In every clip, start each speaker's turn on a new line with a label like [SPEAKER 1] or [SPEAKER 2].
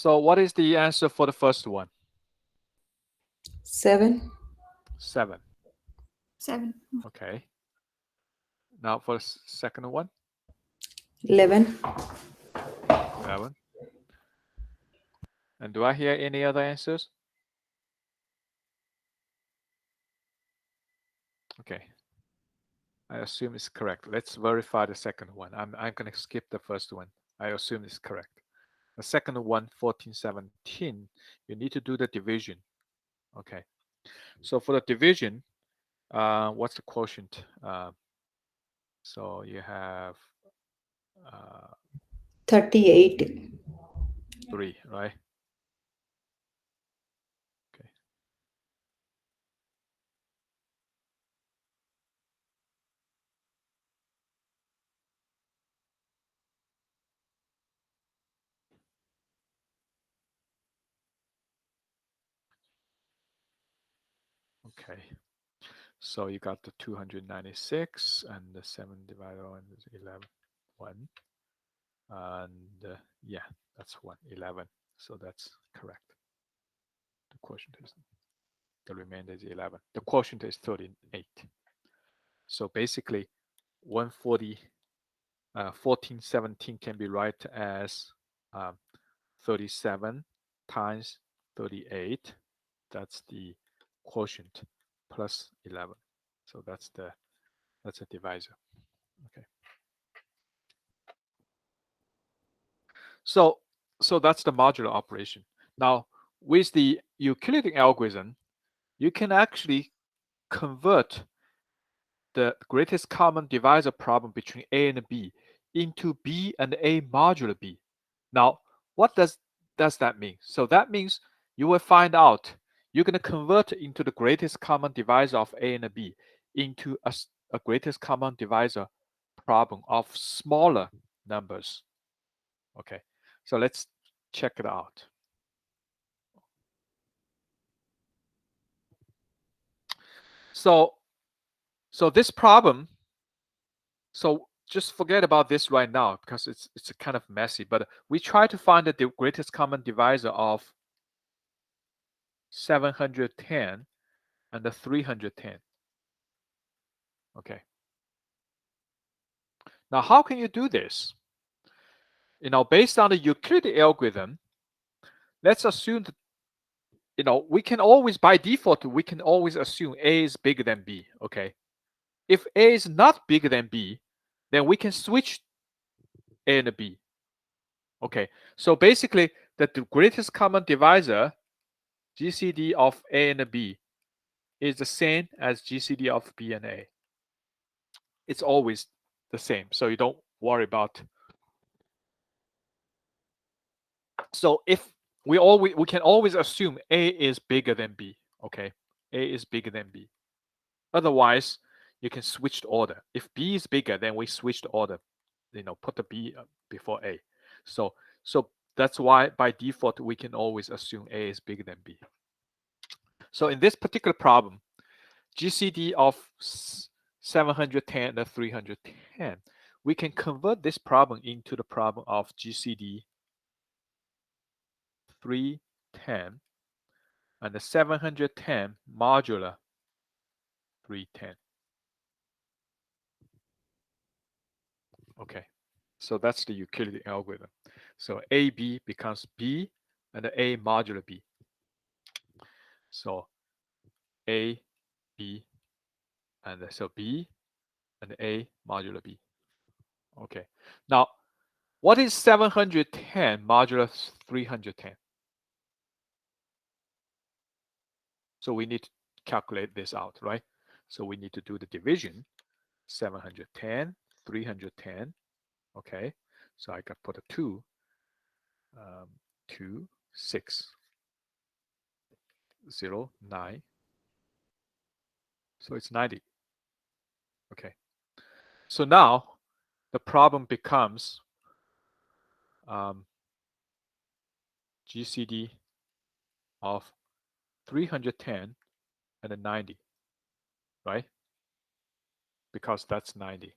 [SPEAKER 1] So what is the answer for the first one?
[SPEAKER 2] 7.
[SPEAKER 1] 7.
[SPEAKER 3] 7.
[SPEAKER 1] Okay. Now for the second one?
[SPEAKER 2] 11.
[SPEAKER 1] 11. And do I hear any other answers? Okay. I assume it's correct. Let's verify the second one. I'm going to skip the first one. I assume it's correct. The second one, 1417, you need to do the division. Okay. So for the division, what's the quotient? So you have
[SPEAKER 2] 38.
[SPEAKER 1] 3, right? Okay. Okay. So you got the 296 and the 7 divided on is 11. 1. And yeah, that's 1, 11. So that's correct. The quotient is, the remainder is 11. The quotient is 38. So basically 140, 1417 can be written as 37 times 38. That's the quotient plus 11. So that's a divisor. Okay. So that's the modular operation. Now with the Euclidean algorithm, you can actually convert the greatest common divisor problem between A and B into B and A modular B. Now, what does that mean? So that means you will find out you're going to convert into the greatest common divisor of A and B into a greatest common divisor problem of smaller numbers. Okay, so let's check it out. So this problem, so just forget about this right now because it's kind of messy, but we try to find the greatest common divisor of 710 and the 310. Okay. Now, how can you do this? Based on the Euclidean algorithm, let's assume that, we can always, by default, we can always assume A is bigger than B, okay? If A is not bigger than B, then we can switch A and B. Okay, so basically, the greatest common divisor, GCD of A and B, is the same as GCD of B and A. It's always the same, so you don't worry about. So if we can always assume A is bigger than B, okay? A is bigger than B. Otherwise, you can switch the order. If B is bigger, then we switch the order. Put the B before A. So that's why by default we can always assume A is bigger than B. So in this particular problem, GCD of 710 and 310, we can convert this problem into the problem of GCD 310 and the 710 modular 310. Okay, so that's the Euclidean algorithm. So AB becomes B and the A modular B. So A, B, and so B and A modular B. Okay, now what is 710 modular 310? So we need to calculate this out, right? So we need to do the division. 710, 310. Okay, so I can put a 2, 2, 6, 0, 9. So it's 90. Okay, so now the problem becomes GCD of 310 and a 90, right? Because that's 90.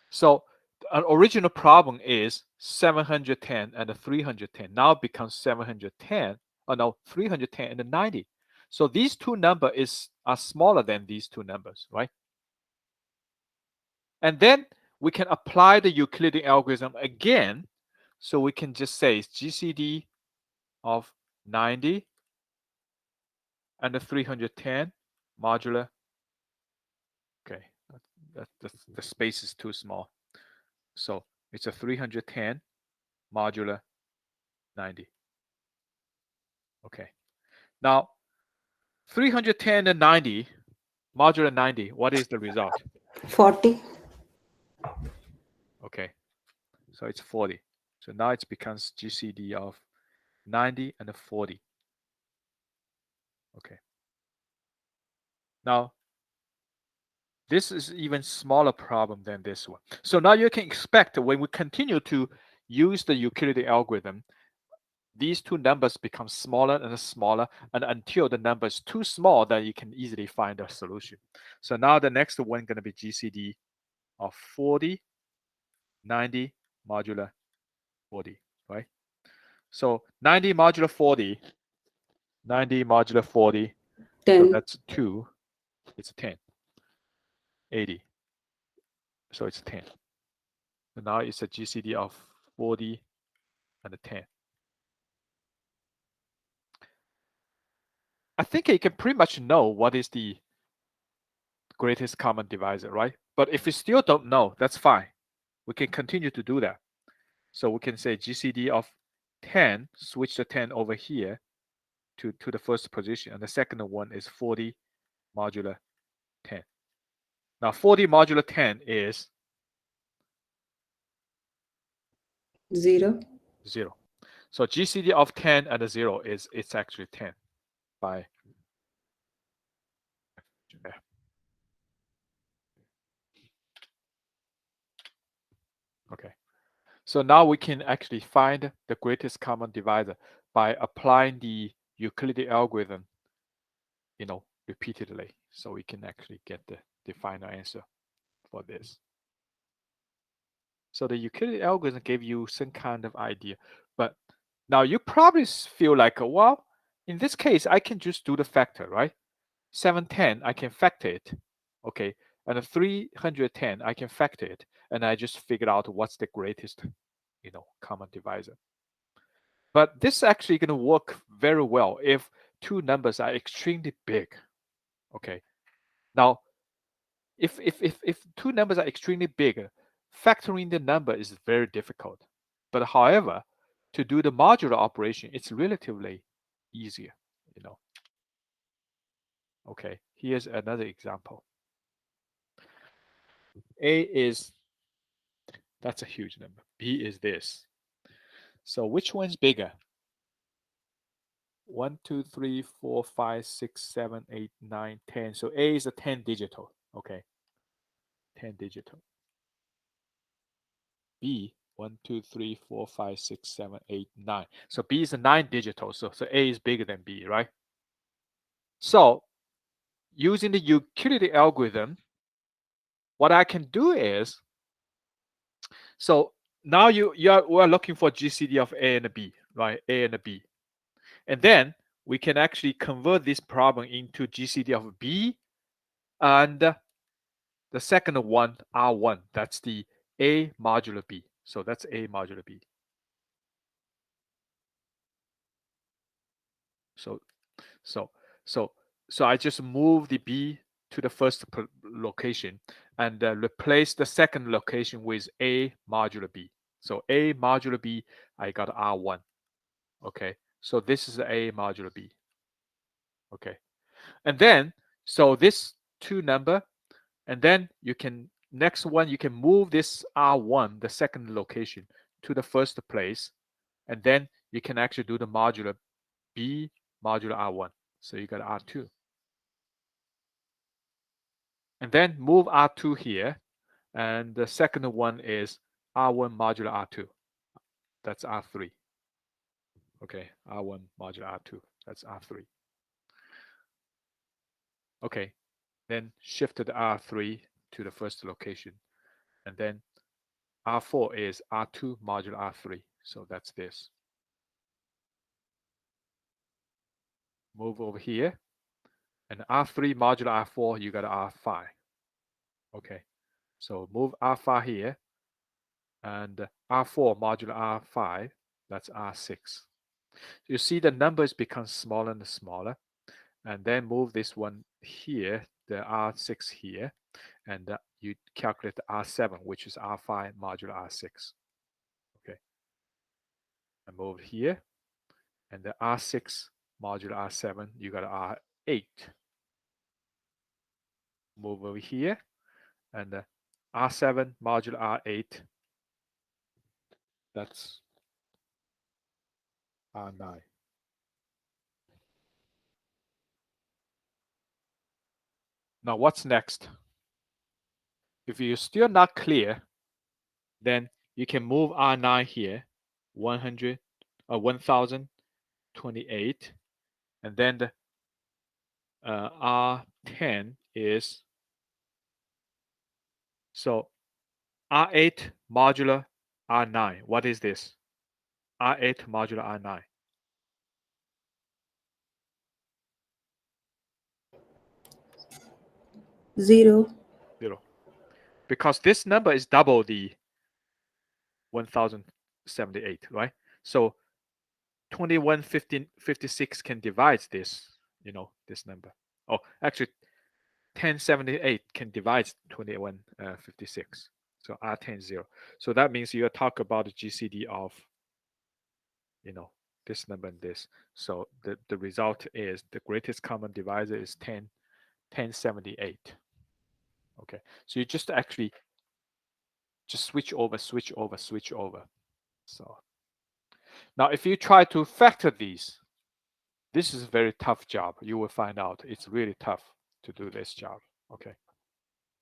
[SPEAKER 1] So an original problem is 710 and 310. Now it becomes 710. Oh no, 310 and 90. So these two numbers are smaller than these two numbers, right? And then we can apply the Euclidean algorithm again. So we can just say it's GCD of 90 and the 310 modular. Okay, the space is too small. So it's a 310 modular 90. Okay. Now 310 and 90 modular 90, what is the result?
[SPEAKER 2] 40.
[SPEAKER 1] Okay. So it's 40. So now it becomes GCD of 90 and 40. Okay. Now this is even smaller problem than this one. So now you can expect when we continue to use the Euclidean algorithm, these two numbers become smaller and smaller, and until the number is too small, then you can easily find a solution. So now the next one going to be GCD of 40, 90 modular 40, right? So 90 modular 40, 90 modular 40,
[SPEAKER 2] 10.
[SPEAKER 1] so that's 2, it's 10. 80, so it's 10. So now it's a GCD of 40 and 10. I think you can pretty much know what is the greatest common divisor, right? But if you still don't know, that's fine. We can continue to do that. So we can say GCD of 10, switch the 10 over here to the first position, and the second one is 40 modular 10. Now 40 modular 10 is
[SPEAKER 2] 0.
[SPEAKER 1] 0. So GCD of 10 and 0 is it's actually 10 by okay. So now we can actually find the greatest common divisor by applying the Euclidean algorithm, repeatedly. So we can actually get the final answer for this. So the Euclidean algorithm gave you some kind of idea, but now you probably feel like, well, in this case, I can just do the factor, right? 710, I can factor it, okay, and 310, I can factor it, and I just figured out what's the greatest, common divisor. But this is actually going to work very well if two numbers are extremely big, okay. Now, if two numbers are extremely big, factoring the number is very difficult. But however, to do the modular operation, it's relatively easier, Okay, here's another example. A is, that's a huge number. B is this. So which one's bigger? 1, 2, 3, 4, 5, 6, 7, 8, 9, 10. So A is a 10 digital, okay. 10 digital. B, 1, 2, 3, 4, 5, 6, 7, 8, 9. So B is a 9 digital. So A is bigger than B, right? So using the Euclidean algorithm, what I can do is, so now we're looking for GCD of A and B, right? A and B. And then we can actually convert this problem into GCD of B and the second one, R1. That's the A modular B. So that's A modular B. So I just move the B to the first location and replace the second location with A modular B. So A modular B, I got R1. Okay, so this is A modular B. Okay, and then, so this two number, and then next one, you can move this R1, the second location, to the first place, and then you can actually do the modular B modular R1. So you got R2. And then move R2 here. And the second one is R1 modular R2. That's R3. Okay, R1 modular R2. That's R3. Okay, then shift the R3 to the first location. And then R4 is R2 modulo R3. So that's this. Move over here. And R3 modulo R4, you got R5. Okay. So move R5 here. And R4 modulo R5, that's R6. You see the numbers become smaller and smaller. And then move this one here, the R6 here. And you calculate the R7, which is R5 modulo R6. Okay. And move here. And the R6 modulo R7, you got R8. Move over here. And the R7 modulo R8, that's R9. Now what's next? If you're still not clear, then you can move R9 here, 100 or 1028, and then the R10 is, so R8 modulo R9. What is this? R8 modulo R9.
[SPEAKER 2] 0.
[SPEAKER 1] 0. Because this number is double the 1078, right? So 2156 can divide this, this number. Oh, actually 1078 can divide 2156. So R10 is 0. So that means you talk about the GCD of, this number and this. So the result is the greatest common divisor is 1078. Okay. So you just actually just switch over. So now if you try to factor these, this is a very tough job. You will find out it's really tough to do this job. Okay.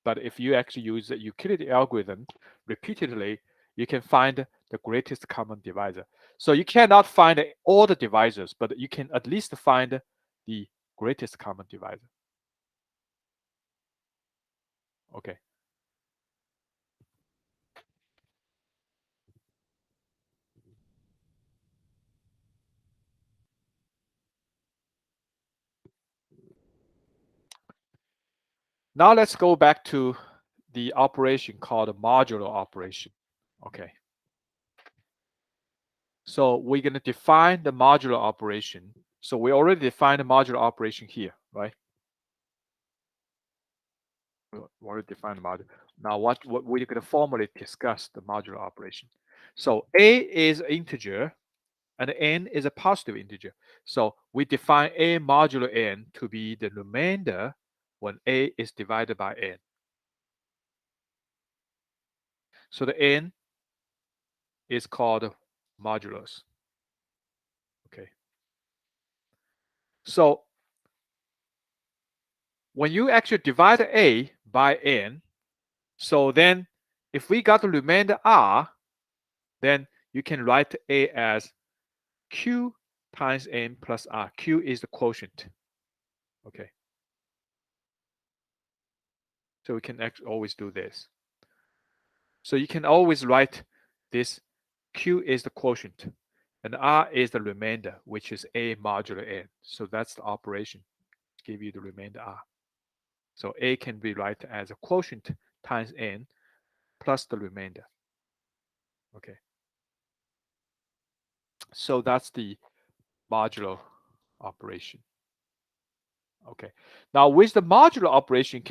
[SPEAKER 1] But if you actually use the Euclidean algorithm repeatedly, you can find the greatest common divisor. So you cannot find all the divisors, but you can at least find the greatest common divisor. Okay. Now let's go back to the operation called a modular operation. Okay. So we're going to define the modular operation. So we already defined the modular operation here, right? We already defined the modular. Now what we're going to formally discuss the modular operation. So a is an integer and n is a positive integer. So we define a modulo n to be the remainder when a is divided by n. So the n is called modulus. Okay. So when you actually divide a by n, so then if we got the remainder r, then you can write a as q times n plus r. Q is the quotient. Okay. So we can actually always do this. So you can always write this q is the quotient and r is the remainder, which is a modulo n. So that's the operation to give you the remainder r. So a can be written as a quotient times n plus the remainder. Okay. So that's the modulo operation. Okay. Now with the modular operation,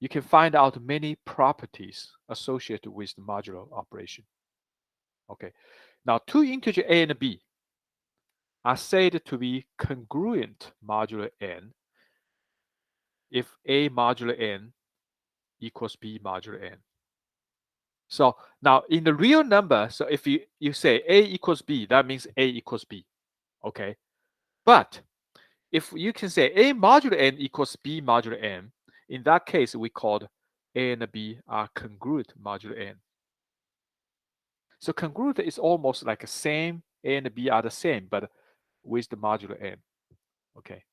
[SPEAKER 1] you can find out many properties associated with the modular operation. Okay. Now two integer a and b are said to be congruent modulo n if a modulo n equals b modulo n. So now in the real number, so if you say a equals b, that means a equals b. Okay. But if you can say a modulo n equals b modulo n, in that case, we called a and b are congruent modulo n. So congruent is almost like the same, a and b are the same, but with the modulo n. Okay.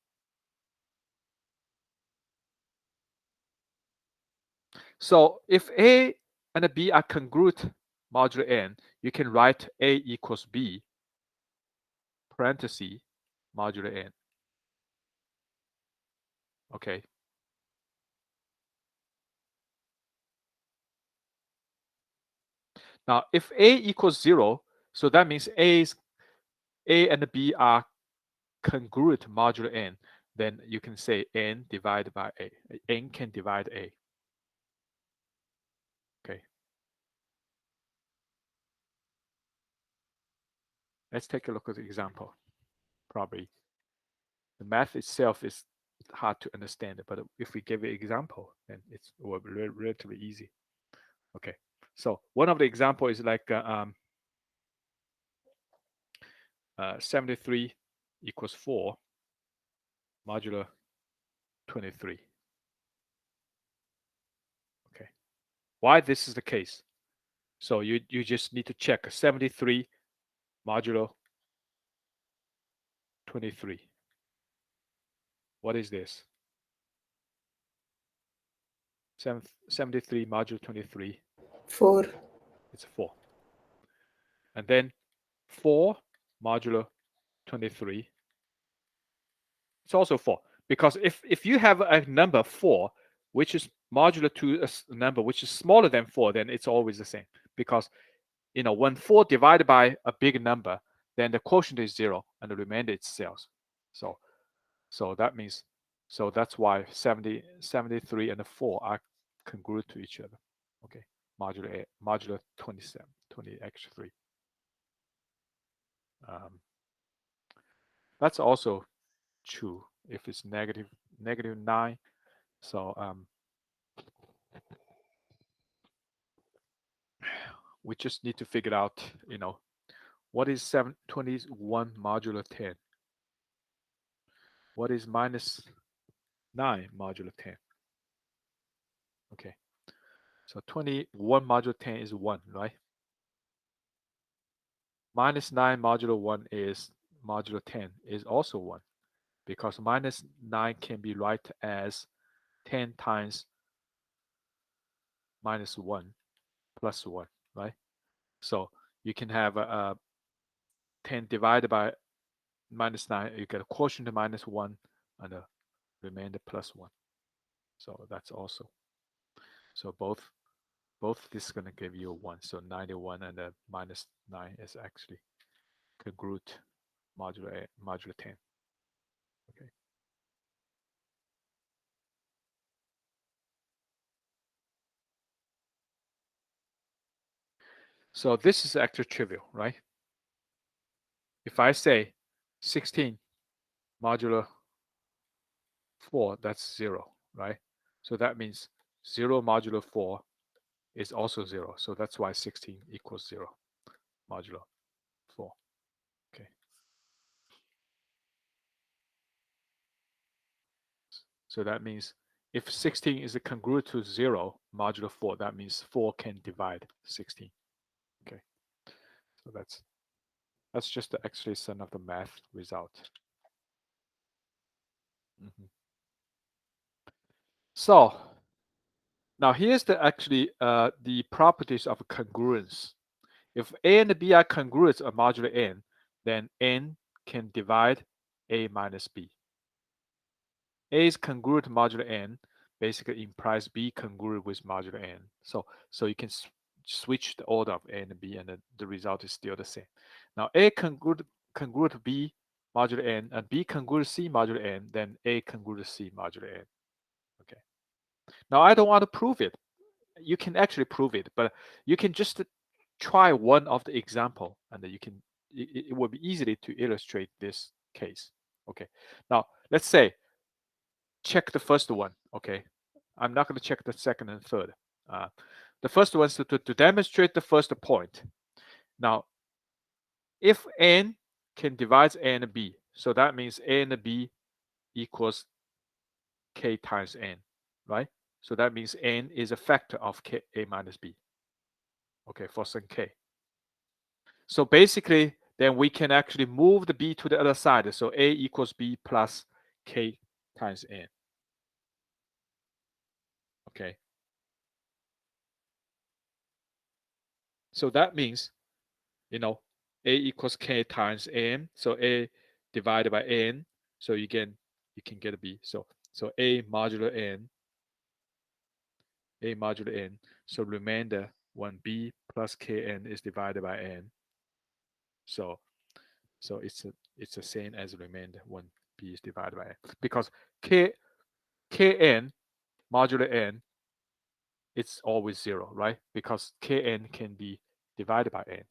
[SPEAKER 1] So if a and b are congruent modulo n, you can write a equals b, parenthesis, modulo n. Okay. Now, if a equals 0, so that means a and b are congruent modulo n, then you can say n divided by a. N can divide a. Okay. Let's take a look at the example. Probably the math itself is hard to understand, but if we give an example, then it will be relatively easy. Okay. So one of the example is like 73 equals 4 modulo 23. Okay. Why this is the case? So you just need to check 73 modulo 23. What is this? 73 modulo 23.
[SPEAKER 2] 4.
[SPEAKER 1] It's 4. And then 4 modulo 23. It's also 4. Because if you have a number 4, which is modular to a number which is smaller than 4, then it's always the same. Because when 4 divided by a big number, then the quotient is 0 and the remainder is zeros. So that means, so that's why 73 and 4 are congruent to each other. Okay, modular 27, 20x3. That's also true if it's negative 9. So we just need to figure out, what is 721 modulo 10? What is minus 9 modulo 10? Okay, so 21 modulo 10 is 1, right? Minus 9 modulo 1 is modulo 10 is also 1, because minus 9 can be written as 10 times minus 1 plus 1, right? So you can have 10 divided by minus 9, you get a quotient of minus 1 and a remainder plus 1. So that's also, so both this is going to give you a 1. So 91 and a minus 9 is actually congruent modulo 10. Okay. So this is actually trivial, right? If I say 16 modulo 4, that's 0, right? So that means 0 modulo 4 is also 0. So that's why 16 equals 0 modulo 4. Okay. So that means if 16 is congruent to 0 modulo 4, that means 4 can divide 16. Okay. So that's just the explanation of the math result. So now here's the properties of congruence. If a and b are congruent of modulo n, then n can divide a minus b. A is congruent modulo n basically implies b congruent with modulo n. So you can switch the order of a and b, and the result is still the same. Now a congruent b modulo n and b congruent c modulo n, then a congruent c modulo n. Okay. Now I don't want to prove it. You can actually prove it, but you can just try one of the example, and you can it will be easily to illustrate this case. Okay. Now let's say check the first one. Okay. I'm not going to check the second and third. The first one is to demonstrate the first point. Now, if n can divide a and b, so that means a and b equals k times n, right? So that means n is a factor of k, a minus b. Okay, for some k. So basically, then we can actually move the b to the other side. So a equals b plus k times n. Okay. So that means, you know, a equals k times n. So a divided by n. So you can get a b. So a modulo n, a modulo n. So remainder when b plus kn is divided by n. So it's the same as remainder when b is divided by n, because kn modulo n, it's always 0, right? Because kn can be divided by n.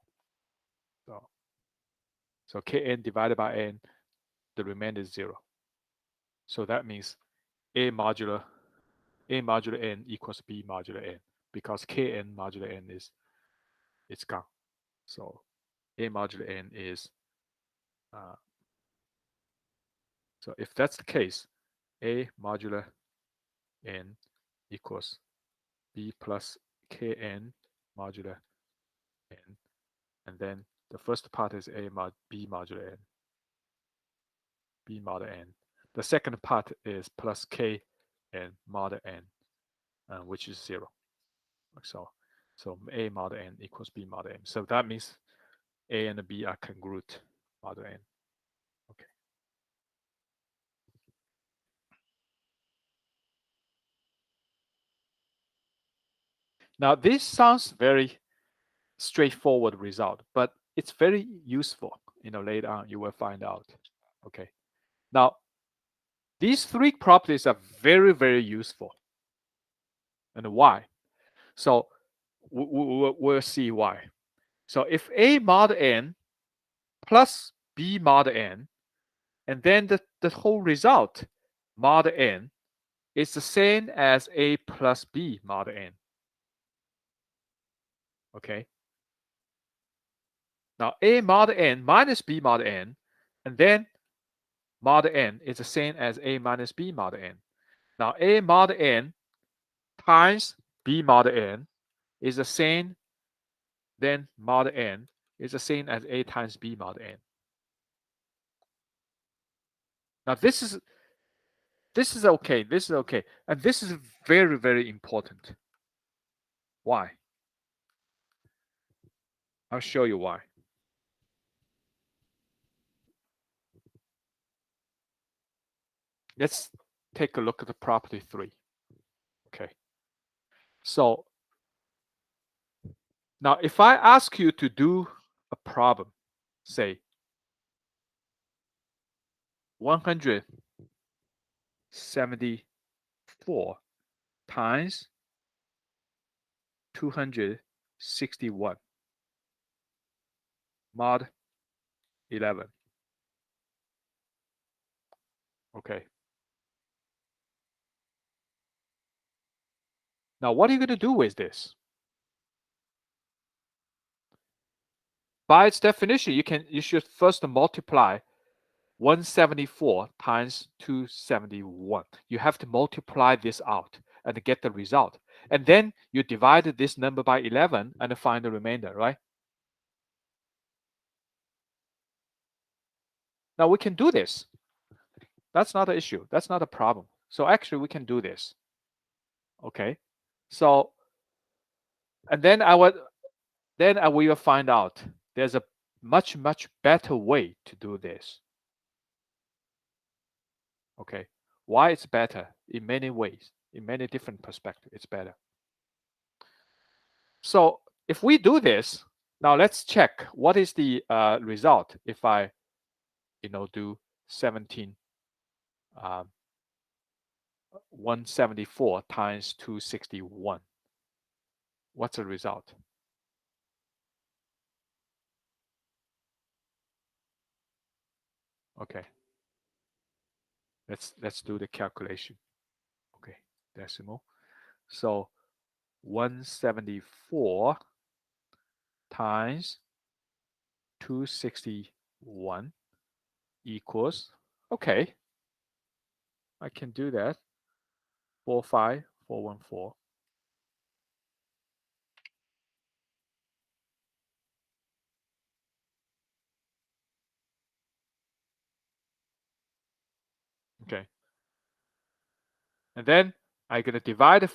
[SPEAKER 1] So kn divided by n, the remainder is 0. So that means a modulo n equals b modulo n, because kn modulo n it's gone. So a modulo n is so if that's the case, a modulo n equals b plus kn modulo n, and then the first part is b modulo n, b mod n. The second part is plus k and mod n, which is 0. So a mod n equals b mod n. So that means a and b are congruent mod n. Okay. Now this sounds very straightforward result, but it's very useful. Later on you will find out. Okay. Now these three properties are very, very useful. And why? So we'll see why. So if a mod n plus b mod n, and then the whole result mod n is the same as a plus b mod n. Okay. Now a mod n minus b mod n, and then mod n is the same as a minus b mod n. Now a mod n times b mod n is the same, then mod n is the same as a times b mod n. Now this is okay. This is okay. And this is very, very important. Why? I'll show you why. Let's take a look at the property 3. Okay. So now if I ask you to do a problem, say 174 times 261 mod 11. Okay. Now what are you going to do with this? By its definition, you should first multiply 174 times 271. You have to multiply this out and get the result. And then you divide this number by 11 and find the remainder, right? Now we can do this. That's not an issue. That's not a problem. So actually we can do this. Okay. So, and then I will find out there's a much, much better way to do this. Okay. Why it's better? In many ways, in many different perspectives, it's better. So if we do this, now let's check what is the result if I, do 174 times 261. What's the result? Okay. Let's do the calculation. Okay, decimal. So 174 times 261 equals, okay, I can do that, 45414. Okay. And then I'm going to divide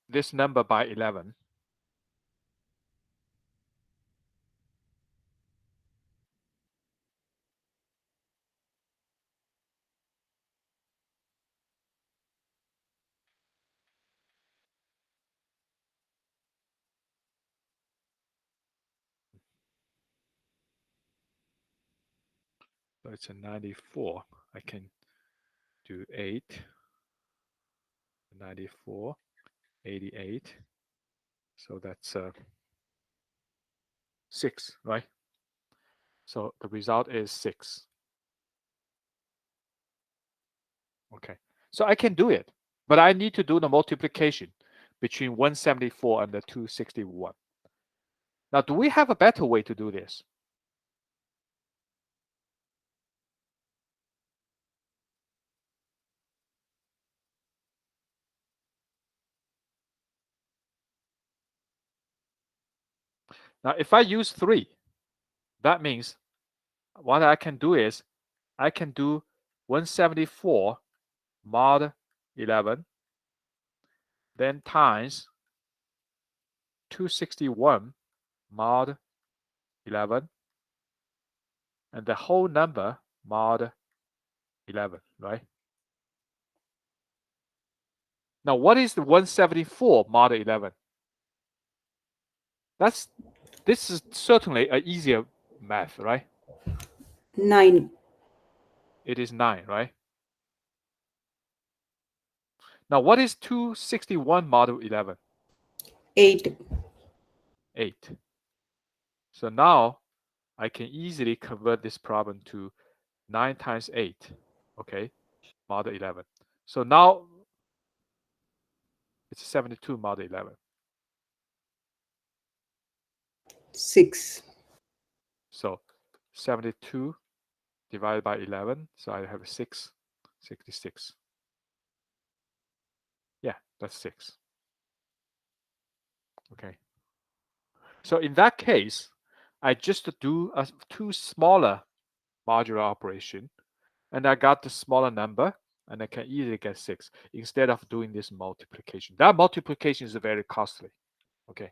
[SPEAKER 1] this number by 11. So it's a 94. I can do 8, 94, 88. So that's 6, right? So the result is 6. Okay. So I can do it, but I need to do the multiplication between 174 and the 261. Now, do we have a better way to do this? Now, if I use 3, that means what I can do is I can do 174 mod 11, then times 261 mod 11, and the whole number mod 11, right? Now, what is the 174 mod 11? This is certainly an easier math, right?
[SPEAKER 2] 9.
[SPEAKER 1] It is 9, right? Now, what is 261 mod 11?
[SPEAKER 2] 8.
[SPEAKER 1] 8. So now I can easily convert this problem to 9 times 8, okay, mod 11. So now it's 72 mod 11.
[SPEAKER 2] 6.
[SPEAKER 1] So 72 divided by 11, so I have 6, 66. Yeah, that's 6. Okay. So in that case, I just do a 2 smaller modular operation, and I got the smaller number, and I can easily get 6 instead of doing this multiplication. That multiplication is very costly. Okay.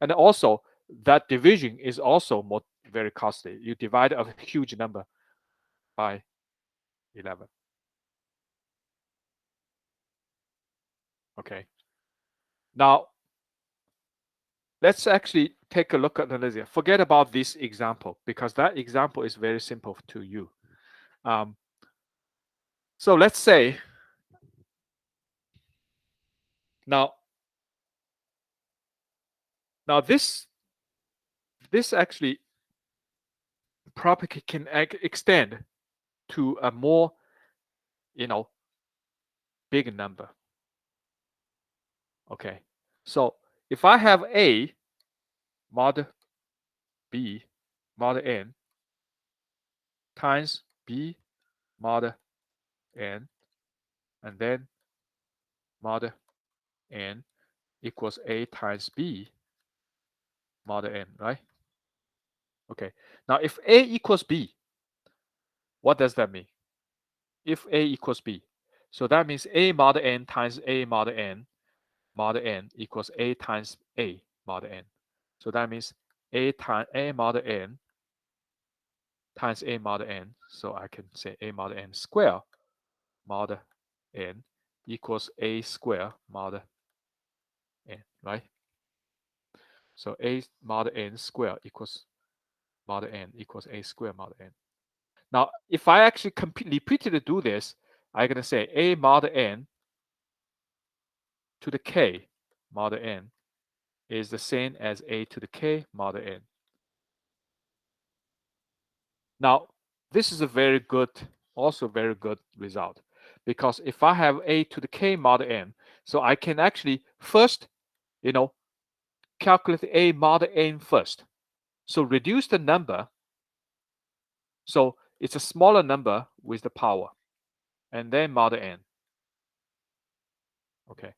[SPEAKER 1] And also, that division is also very costly. You divide a huge number by 11. Okay. Now, let's actually take a look at another. Forget about this example because that example is very simple to you. So let's say now this actually property can extend to a more big number. Okay. So if I have A mod B mod n times B mod n, and then mod n equals A times B mod n, right? Okay. Now, if A equals B, what does that mean? If A equals B, so that means A mod n times A mod n equals A times A mod n. So that means A times A mod n times A mod n. So I can say A mod n square mod n equals A square mod n, right? So A mod n square equals mod n equals A square mod n. Now, if I actually repeatedly do this, I'm going to say A mod n to the k mod n is the same as A to the k mod n. Now, this is a also very good result, because if I have A to the k mod n, so I can actually first, calculate A mod n first. So reduce the number. So it's a smaller number with the power, and then mod n. Okay.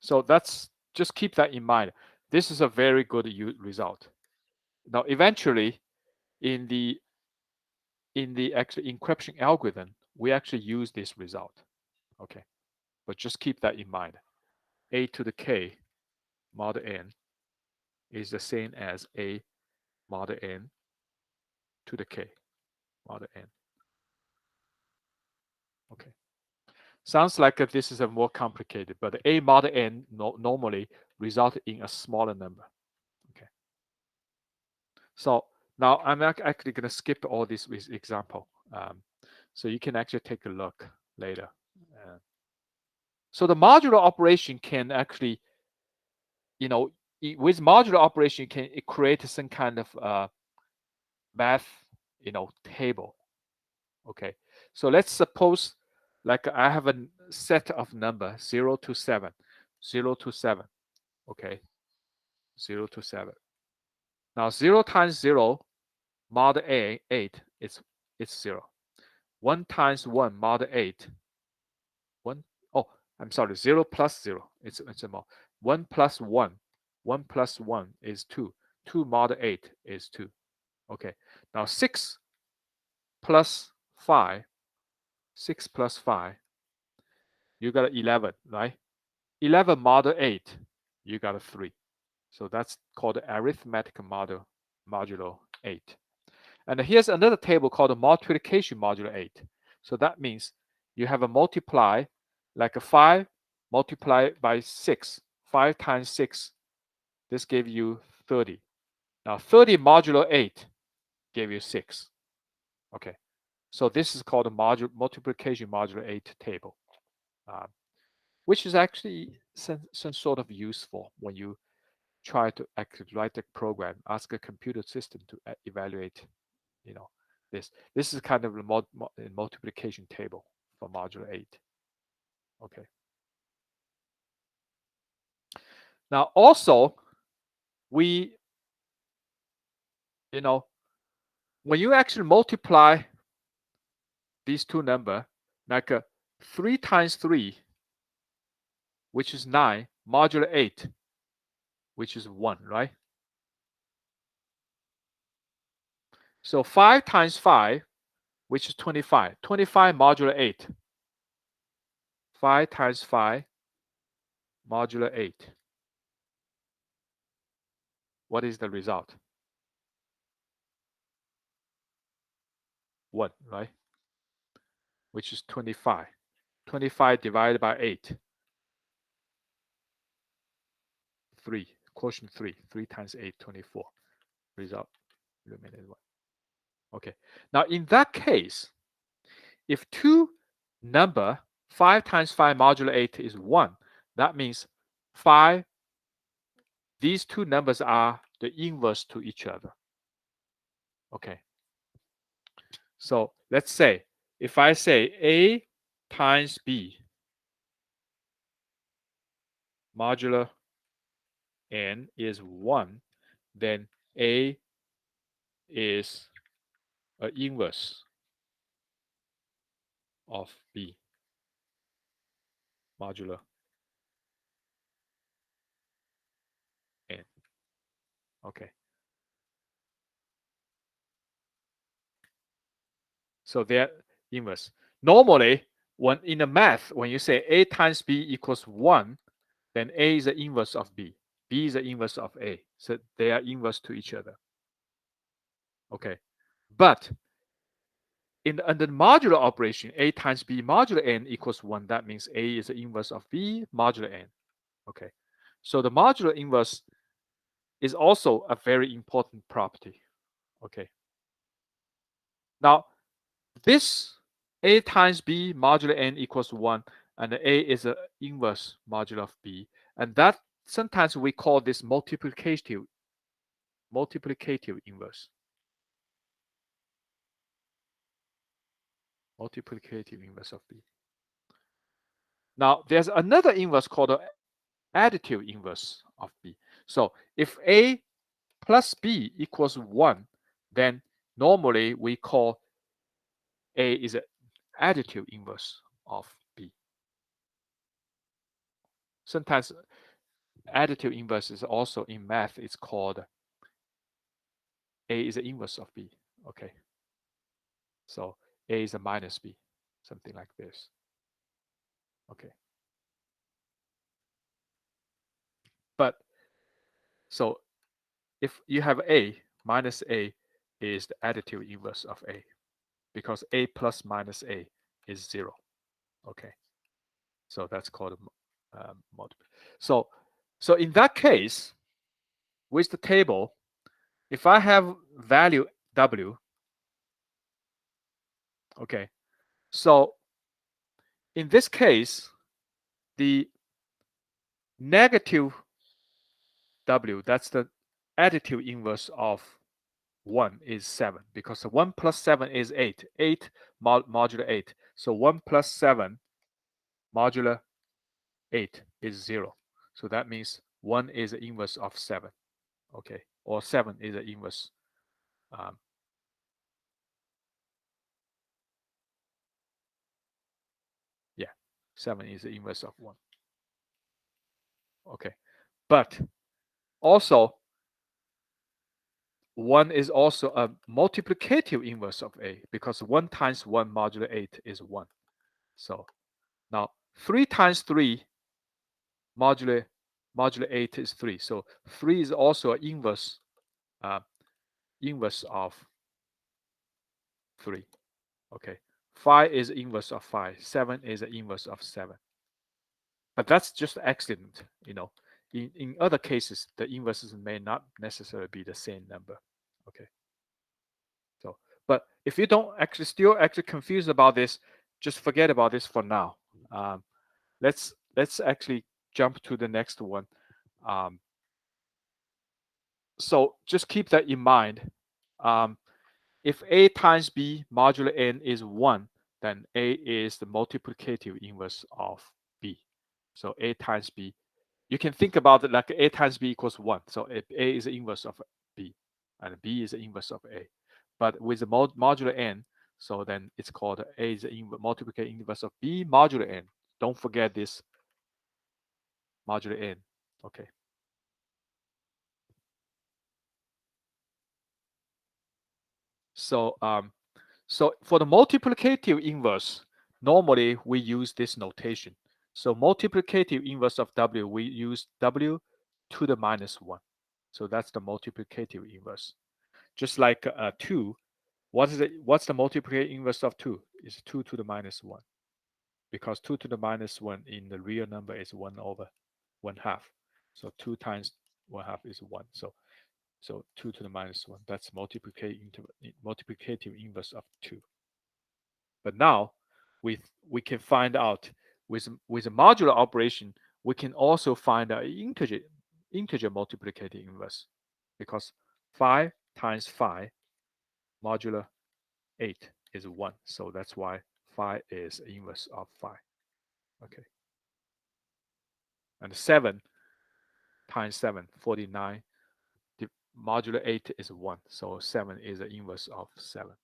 [SPEAKER 1] So just keep that in mind. This is a very good result. Now, eventually, in the actual encryption algorithm, we actually use this result. Okay, but just keep that in mind. A to the k mod n is the same as A mod n to the k mod n. Okay. Sounds like this is a more complicated, but A mod n normally result in a smaller number. Okay. So now I'm actually going to skip all this with example. So you can actually take a look later. So the modular operation can actually, with modular operation, you can create some kind of math, table. Okay. So let's suppose like I have a set of number 0 to 7, 0 to 7. Okay. 0 to 7. Now 0 times 0 mod 8 it's 0. 1 times 1 mod 8. 1, oh, I'm sorry, 0 plus 0. It's a mod. 1 plus 1. 1 plus 1 is 2. 2 mod 8 is 2. Okay. Now 6 plus 5. 6 plus 5. You got 11, right? 11 mod 8. You got a 3. So that's called the arithmetic modulo 8. And here's another table called the multiplication modulo 8. So that means you have a multiply, like a 5 multiplied by 6. 5 times 6, this gave you 30. Now 30 modulo 8 gave you 6. Okay, so this is called a multiplication modulo 8 table, which is actually some sort of useful when you try to actually write a program, ask a computer system to evaluate, this. This is kind of a multiplication table for modulo 8. Okay. Now also, we, when you actually multiply these two numbers, like 3 times 3, which is 9, modulo 8, which is 1, right? So 5 times 5, which is 25. 25 modulo 8. 5 times 5 modulo 8. What is the result? 1, right? Which is 25. 25 divided by 8. 3. Quotient 3. 3 times 8, 24. Result, eliminated 1. Okay. Now in that case, if two number 5 times 5 modulo 8 is 1, that means 5, these two numbers are the inverse to each other. Okay. So let's say, if I say A times B modulo n is 1, then A is an inverse of B modulo n. Okay. So they're inverse. Normally, when in the math, when you say A times B equals 1, then A is the inverse of B. B is the inverse of A. So they are inverse to each other. Okay. But under the modular operation, A times B modulo n equals 1. That means A is the inverse of B modulo n. Okay. So the modular inverse is also a very important property. Okay. Now, this A times B modulo n equals 1, and A is an inverse modulo of B. And that sometimes we call this multiplicative inverse. Multiplicative inverse of B. Now, there's another inverse called the additive inverse of B. So if A plus B equals 1, then normally we call A is an additive inverse of B. Sometimes additive inverse is also in math, it's called A is the inverse of B. Okay. So A is a minus B, something like this. Okay. But so if you have A, minus A is the additive inverse of A, because A plus minus A is 0. Okay. So that's called multiple. So in that case, with the table, if I have value W, okay, so in this case, the negative W, that's the additive inverse of 1 is 7, because 1 plus 7 is 8. 8 modulo 8. So 1 plus 7 modulo 8 is 0. So that means 1 is the inverse of 7. Okay, or 7 is the inverse. Yeah, 7 is the inverse of 1. Okay, but also 1 is also a multiplicative inverse of A, because 1 times 1 modulo 8 is 1. So now 3 times 3 modulo 8 is 3. So 3 is also an inverse of 3. Okay, 5 is inverse of 5. 7 is an inverse of 7. But that's just accident, you know. In other cases, the inverses may not necessarily be the same number. Okay. So, but if you don't still confused about this, just forget about this for now. Let's actually jump to the next one. So just keep that in mind. If A times B modulo n is 1, then A is the multiplicative inverse of B. So A times B, you can think about it like A times B equals 1. So if A is the inverse of B, and B is the inverse of A. But with the modulo n, so then it's called A is the multiplicative inverse of B modulo n. Don't forget this modulo n. Okay. So so for the multiplicative inverse, normally we use this notation. So multiplicative inverse of W, we use W to the minus 1. So that's the multiplicative inverse. Just like 2, what's the multiplicative inverse of 2? Is 2 to the minus 1. Because 2 to the minus 1 in the real number is 1 over 1/2. So 2 times 1/2 is 1. So 2 to the minus 1. That's multiplicative inverse of 2. But now we can find out with a modular operation, we can also find an integer multiplicative inverse, because 5 times 5 modular 8 is 1. So that's why 5 is inverse of 5. Okay. And 7 times 7, 49. The modular 8 is 1. So 7 is the inverse of 7.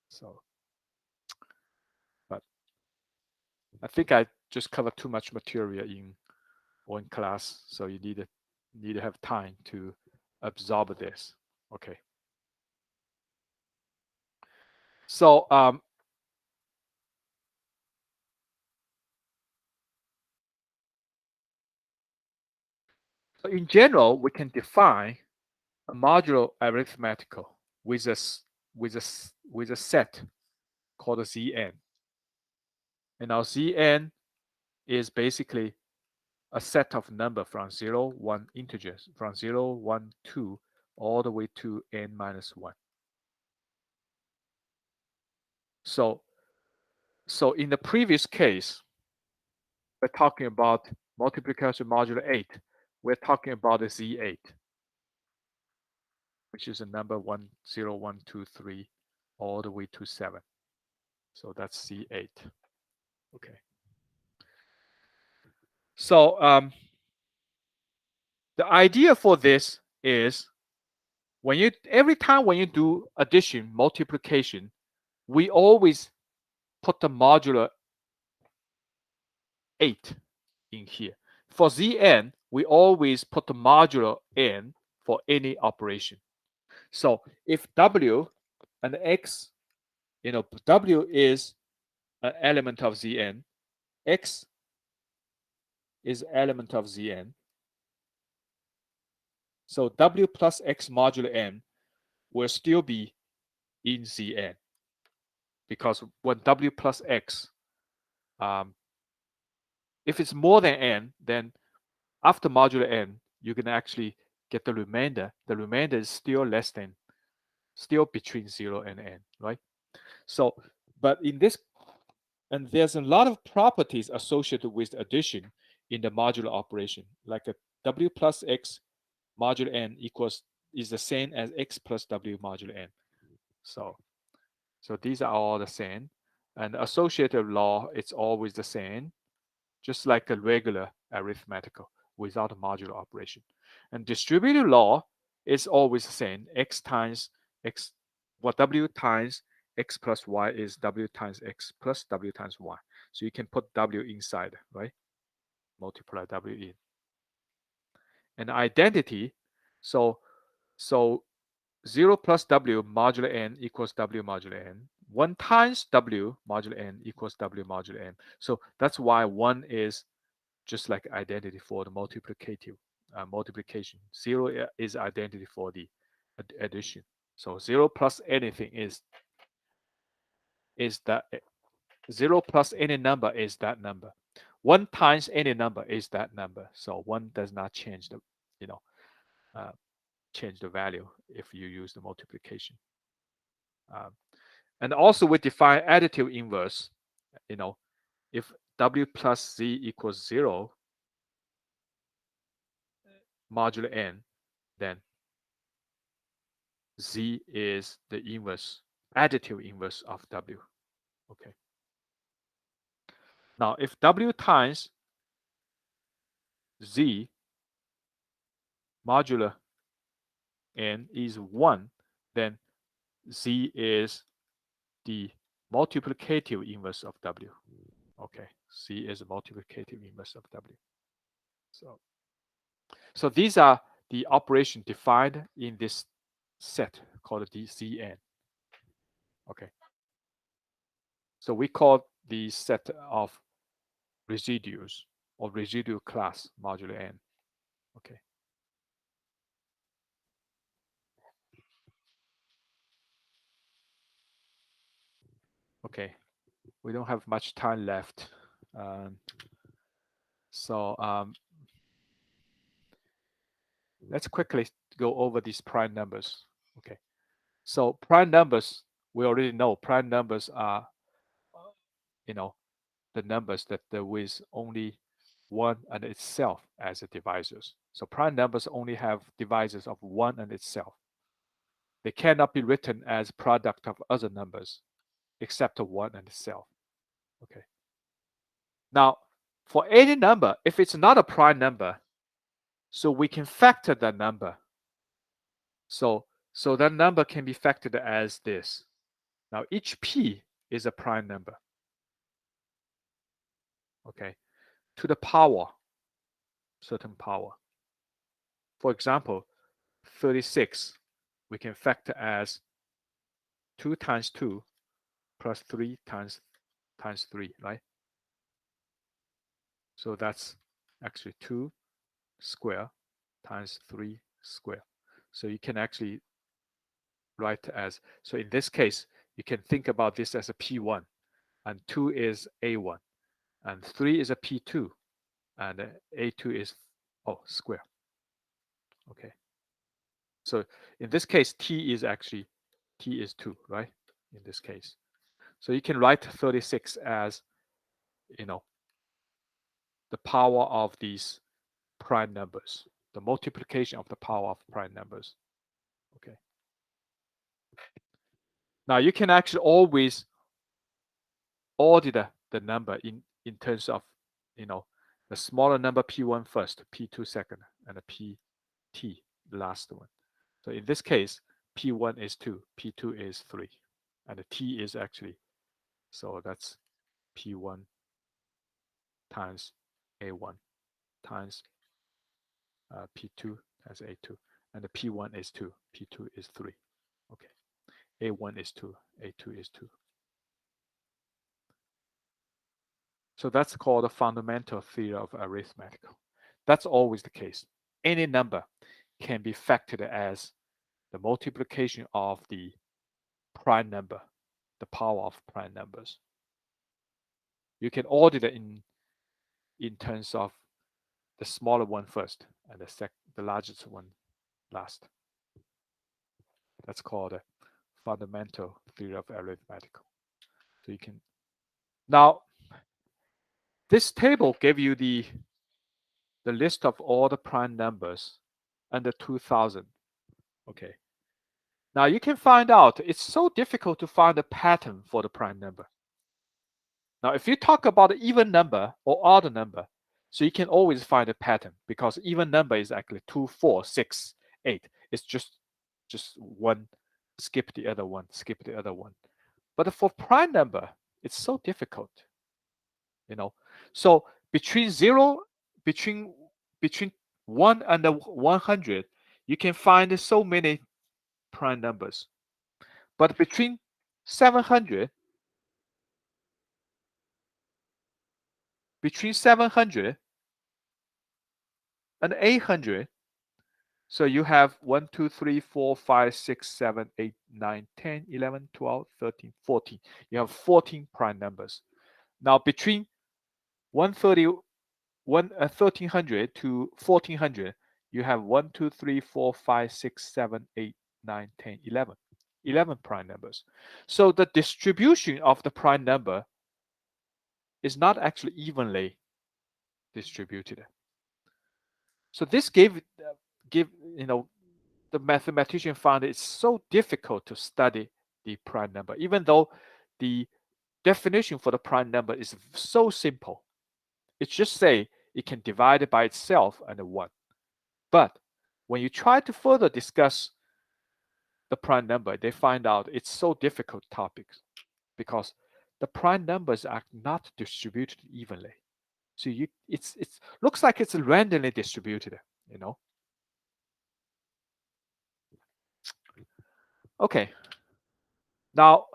[SPEAKER 1] So, but I think I just covered too much material in one class, so you need to have time to absorb this. Okay. So so in general, we can define a modular arithmetical with a set called Zn. And now Zn is basically a set of number from 0, 1 integers, from 0, 1, 2, all the way to n minus 1. So in the previous case, we're talking about multiplication modulo 8. We're talking about the Z8, which is a number 1, 0, 1, 2, 3, all the way to 7. So that's Z8. Okay. So the idea for this is every time when you do addition, multiplication, we always put the modular 8 in here. For Zn, we always put the modular n for any operation. So if W and X, W is an element of Zn, X is element of Zn. So W plus X modulo n will still be in Zn, because when W plus X, if it's more than n, then after modulo n, you can actually get the remainder is still between 0 and n, right? So, but in this, and there's a lot of properties associated with addition in the modular operation, like a w plus x modulo n is the same as x plus w modulo n. So these are all the same, and associative law, it's always the same, just like a regular arithmetical without a modular operation. And distributive law is always the same. X times x, w times x plus y is w times x plus w times y. So you can put w inside, right? Multiply w in. And identity, so 0 plus w modulo n equals w modulo n. 1 times w modulo n equals w modulo n. So that's why 1 is just like identity for the multiplication. 0 is identity for the addition. So 0 plus anything is that 0 plus any number is that number. 1 times any number is that number. So 1 does not change the, uh, change the value if you use the multiplication. And also we define additive inverse. If w plus z equals 0 modulo n, then z is the inverse, additive inverse of w. Okay. Now, if w times z modulo n is 1, then z is the multiplicative inverse of w. Okay, z is the multiplicative inverse of w. So these are the operation defined in this set called the Cn. Okay. So we call the set of residues or residual class modulo n. Okay. Okay. We don't have much time left. So let's quickly go over these prime numbers. Okay. So prime numbers, we already know prime numbers are, the numbers that there with only one and itself as the divisors. So prime numbers only have divisors of one and itself. They cannot be written as product of other numbers except one and itself. Okay. Now, for any number, if it's not a prime number, so we can factor that number. So that number can be factored as this. Now, each p is a prime number. Okay, to the power, certain power. For example, 36, we can factor as 2 times 2 plus 3 times 3, right? So that's actually 2 square times 3 square. So you can actually write as, so in this case, you can think about this as a P1, and 2 is A1, and 3 is a P2, and A2 is, square. Okay. So in this case, T is 2, right? In this case. So you can write 36 as, the power of these prime numbers, the multiplication of the power of prime numbers. Okay. Now you can actually always order the number in terms of, the smaller number P1 first, P2 second, and the PT, the last one. So in this case, P1 is 2, P2 is 3, and the T is actually, so that's P1 times A1 times P2 times A2, and the P1 is 2, P2 is 3. Okay, A1 is 2, A2 is 2. So that's called the fundamental theory of arithmetic. That's always the case. Any number can be factored as the multiplication of the prime number, the power of prime numbers. You can order it in terms of the smaller one first and the largest one last. That's called a fundamental theory of arithmetic. So you can now this table gave you the list of all the prime numbers under 2000. Okay. Now you can find out it's so difficult to find a pattern for the prime number. Now, if you talk about an even number or odd number, so you can always find a pattern because even number is actually 2, 4, 6, 8. It's just one, skip the other one, skip the other one. But for prime number, it's so difficult, you know. So between between 1 and 100, you can find so many prime numbers. But between 700 and 800, so you have 1, 2, 3, 4, 5, 6, 7, 8, 9, 10, 11, 12, 13, 14. You have 14 prime numbers. Now between 1300 to 1400, you have 1, 2, 3, 4, 5, 6, 7, 8, 9, 10, 11. 11 prime numbers. So the distribution of the prime number is not actually evenly distributed. So this give the mathematician found it's so difficult to study the prime number, even though the definition for the prime number is so simple. It just say it can divide it by itself and 1. But when you try to further discuss the prime number, they find out it's so difficult topics because the prime numbers are not distributed evenly. So it's looks like it's randomly distributed, you know. Okay. Now,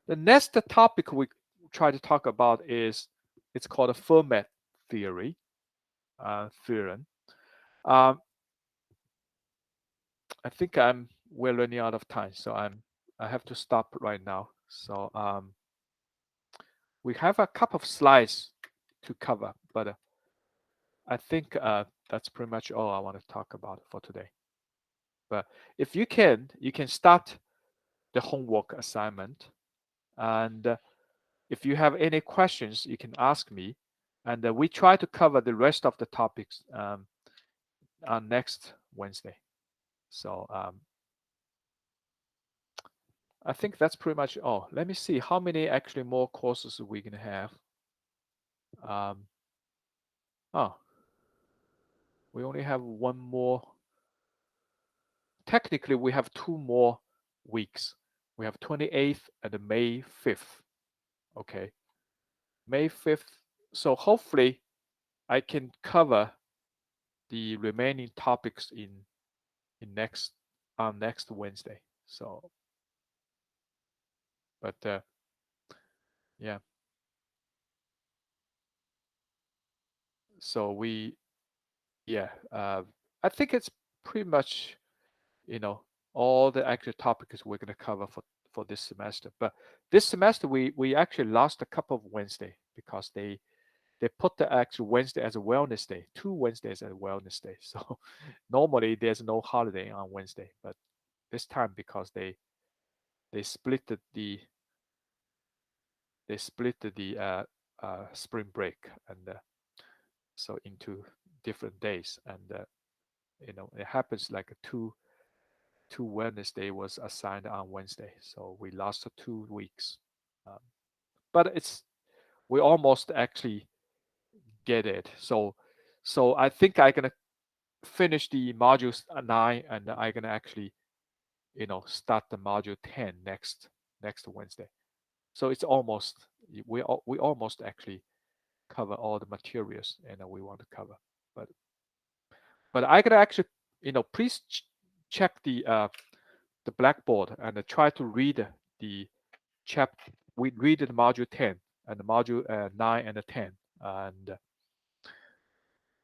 [SPEAKER 1] the next topic we try to talk about is it's called a Fermat theory, theorem. I think we're running out of time, so I have to stop right now. So we have a couple of slides to cover, but I think that's pretty much all I want to talk about for today. But if you can start the homework assignment, and if you have any questions, you can ask me, and we try to cover the rest of the topics on next Wednesday. So I think that's pretty much all. Let me see how many actually more courses we're gonna have. Oh, we only have one more. Technically, we have 2 more weeks. We have 28th and May 5th. Okay, May 5th. So hopefully, I can cover the remaining topics in next Wednesday. So, but yeah. So I think it's pretty much all the actual topics we're going to cover for this semester. But this semester we actually lost a couple of Wednesday because they put the actual Wednesday as a wellness day, 2 Wednesdays as a wellness day. So normally there's no holiday on Wednesday, but this time because they split the spring break and so into different days, and it happens like a two Wednesday was assigned on Wednesday, so we lost 2 weeks. But we almost actually get it. So I think I'm gonna finish the modules 9, and I'm gonna actually start the module 10 next Wednesday. So it's almost we almost actually cover all the materials and we want to cover. But I gotta actually please check the Blackboard and try to read the chapter. We read the module 10 and the module 9 and the 10, and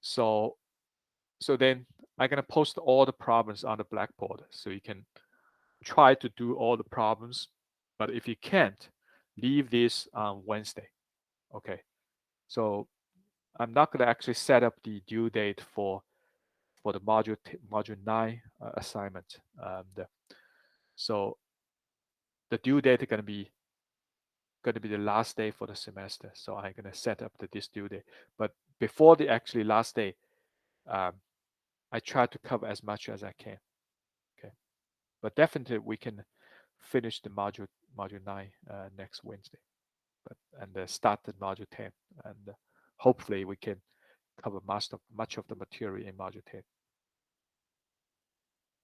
[SPEAKER 1] so then I'm gonna post all the problems on the Blackboard so you can try to do all the problems. But if you can't, leave this on Wednesday. Okay. So I'm not gonna actually set up the due date for for the module 9 assignment. So the due date is going to be the last day for the semester. So I'm going to set up this due date. But before the actually last day, I try to cover as much as I can. Okay, but definitely we can finish the module 9 next Wednesday, and start the module 10, and hopefully we can cover much of the material in module 10.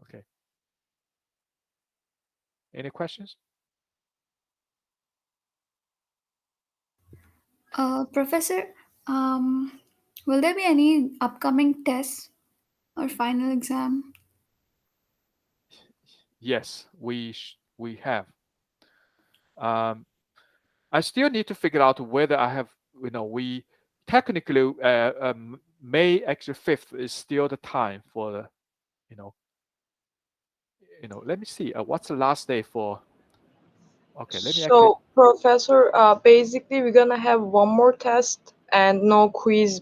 [SPEAKER 1] Okay. Any questions?
[SPEAKER 3] Professor, will there be any upcoming tests or final exam?
[SPEAKER 1] Yes, we have. I still need to figure out whether I have, we technically May actually 5th is still the time for the, let me see, what's the last day for? Okay, let me actually.
[SPEAKER 4] So, Professor, basically we're gonna have one more test and no quiz